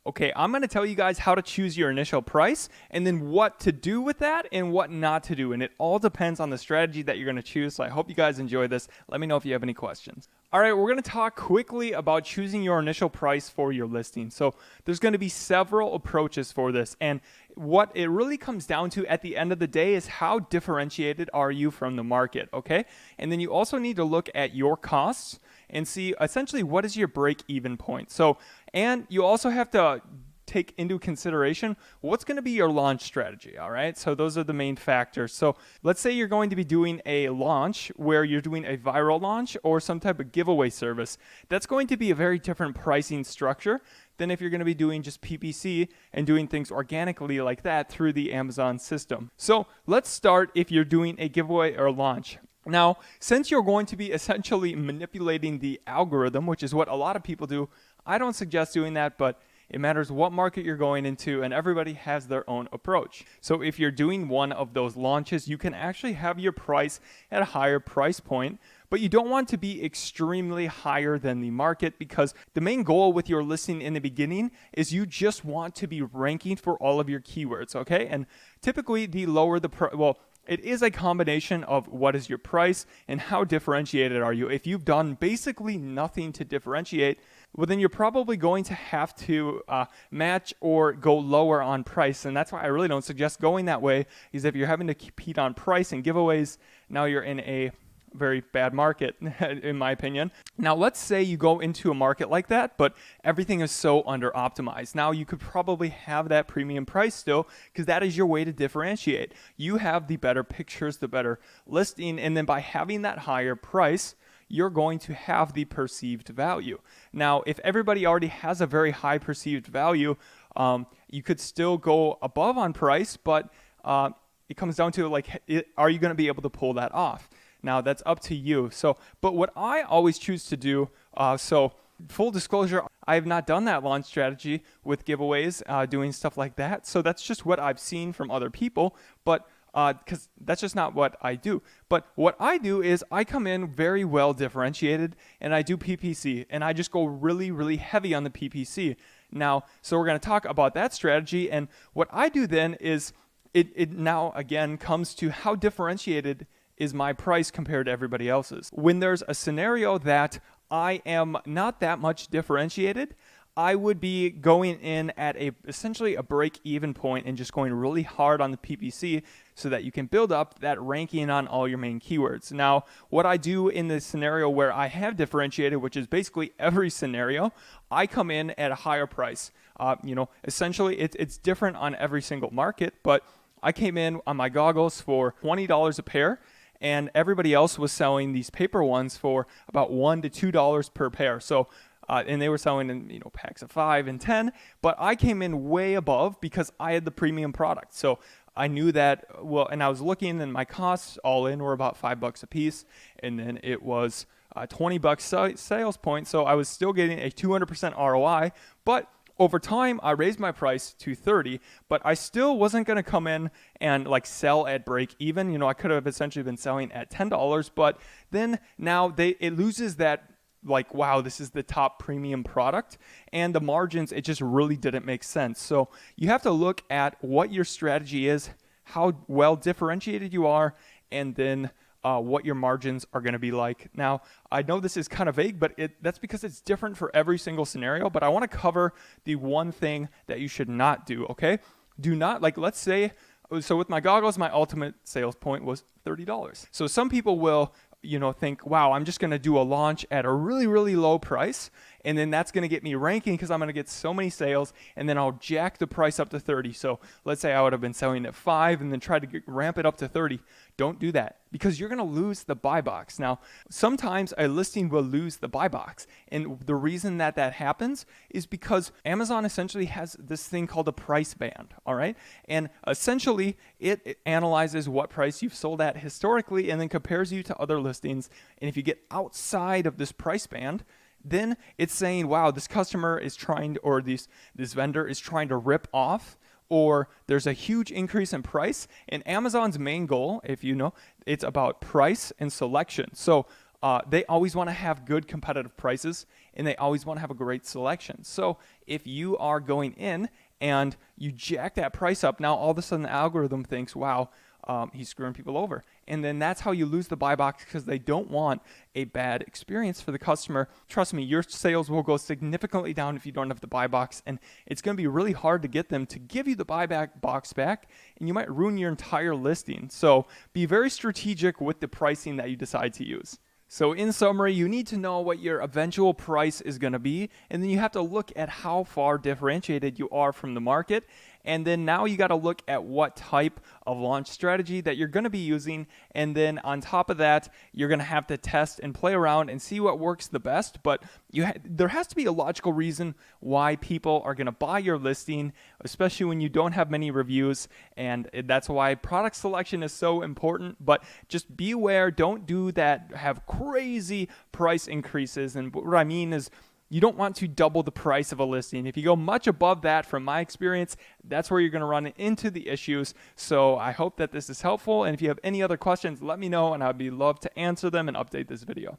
Okay, I'm going to tell you guys how to choose your initial price and then what to do with that and what not to do. And it all depends on the strategy that you're going to choose. So I hope you guys enjoy this. Let me know if you have any questions. All right, we're going to talk quickly about choosing your initial price for your listing. So there's going to be several approaches for this. And what it really comes down to at the end of the day is how differentiated are you from the market, okay? And then you also need to look at your costs and see essentially what is your break-even point. So, and you also have to take into consideration what's going to be your launch strategy, all right? So those are the main factors. So let's say you're going to be doing a launch where you're doing a viral launch or some type of giveaway service. That's going to be a very different pricing structure than if you're going to be doing just PPC and doing things organically like that through the Amazon system. So let's start if you're doing a giveaway or launch. Now, since you're going to be essentially manipulating the algorithm, which is what a lot of people do, I don't suggest doing that, but it matters what market you're going into, and everybody has their own approach. So if you're doing one of those launches, you can actually have your price at a higher price point, but you don't want to be extremely higher than the market because the main goal with your listing in the beginning is you just want to be ranking for all of your keywords, okay? And typically the lower the price, it is a combination of what is your price and how differentiated are you. If you've done basically nothing to differentiate, well, then you're probably going to have to match or go lower on price. And that's why I really don't suggest going that way, is if you're having to compete on price and giveaways, now you're in a very bad market, in my opinion. Now, let's say you go into a market like that, but everything is so under optimized. Now, you could probably have that premium price still because that is your way to differentiate. You have the better pictures, the better listing, and then by having that higher price, you're going to have the perceived value. Now, if everybody already has a very high perceived value, you could still go above on price, but it comes down to are you going to be able to pull that off? Now, that's up to you. So, but what I always choose to do, so full disclosure, I have not done that launch strategy with giveaways, doing stuff like that. So that's just what I've seen from other people, but because that's just not what I do. But what I do is I come in very well differentiated and I do PPC and I just go really, really heavy on the PPC. Now, so we're going to talk about that strategy. And what I do then is it now again comes to how differentiated is my price compared to everybody else's. When there's a scenario that I am not that much differentiated, I would be going in at essentially a break-even point and just going really hard on the PPC so that you can build up that ranking on all your main keywords. Now, what I do in the scenario where I have differentiated, which is basically every scenario, I come in at a higher price. Essentially, it's different on every single market, but I came in on my goggles for $20 a pair, and everybody else was selling these paper ones for about $1 to $2 per pair. So, and they were selling in packs of 5 and 10, but I came in way above because I had the premium product. So I knew that, and I was looking, and my costs all in were about $5 a piece, and then it was $20 sales point. So I was still getting a 200% ROI, but over time, I raised my price to $30, but I still wasn't going to come in and sell at break even. I could have essentially been selling at $10, but then now it loses that wow, this is the top premium product, and the margins, it just really didn't make sense. So you have to look at what your strategy is, how well differentiated you are, and then what your margins are going to be like. Now, I know this is kind of vague, but that's because it's different for every single scenario, but I want to cover the one thing that you should not do, okay? Do not, let's say, so with my goggles, my ultimate sales point was $30. So some people will think, wow, I'm just going to do a launch at a really, really low price, and then that's going to get me ranking because I'm going to get so many sales, and then I'll jack the price up to 30. So let's say I would have been selling at 5 and then try to ramp it up to 30. Don't do that because you're going to lose the buy box. Now, sometimes a listing will lose the buy box, and the reason that happens is because Amazon essentially has this thing called a price band, all right? And essentially, it analyzes what price you've sold at historically and then compares you to other listings. And if you get outside of this price band, then it's saying, wow, this customer is trying to, or this vendor is trying to rip off, or there's a huge increase in price. And Amazon's main goal, if you know, it's about price and selection. So they always want to have good competitive prices. and they always want to have a great selection. So if you are going in and you jack that price up, now all of a sudden the algorithm thinks, wow, he's screwing people over. And then that's how you lose the buy box, because they don't want a bad experience for the customer. Trust me, your sales will go significantly down if you don't have the buy box, and it's going to be really hard to get them to give you the buyback box back, and you might ruin your entire listing. So be very strategic with the pricing that you decide to use. So in summary, you need to know what your eventual price is going to be, and then you have to look at how far differentiated you are from the market. And then now you got to look at what type of launch strategy that you're going to be using. And then on top of that, you're going to have to test and play around and see what works the best. But there has to be a logical reason why people are going to buy your listing, especially when you don't have many reviews. And that's why product selection is so important. But just be aware, don't do that, have crazy price increases. And what I mean is, you don't want to double the price of a listing. If you go much above that, from my experience, that's where you're going to run into the issues. So I hope that this is helpful. And if you have any other questions, let me know, and I'd be love to answer them and update this video.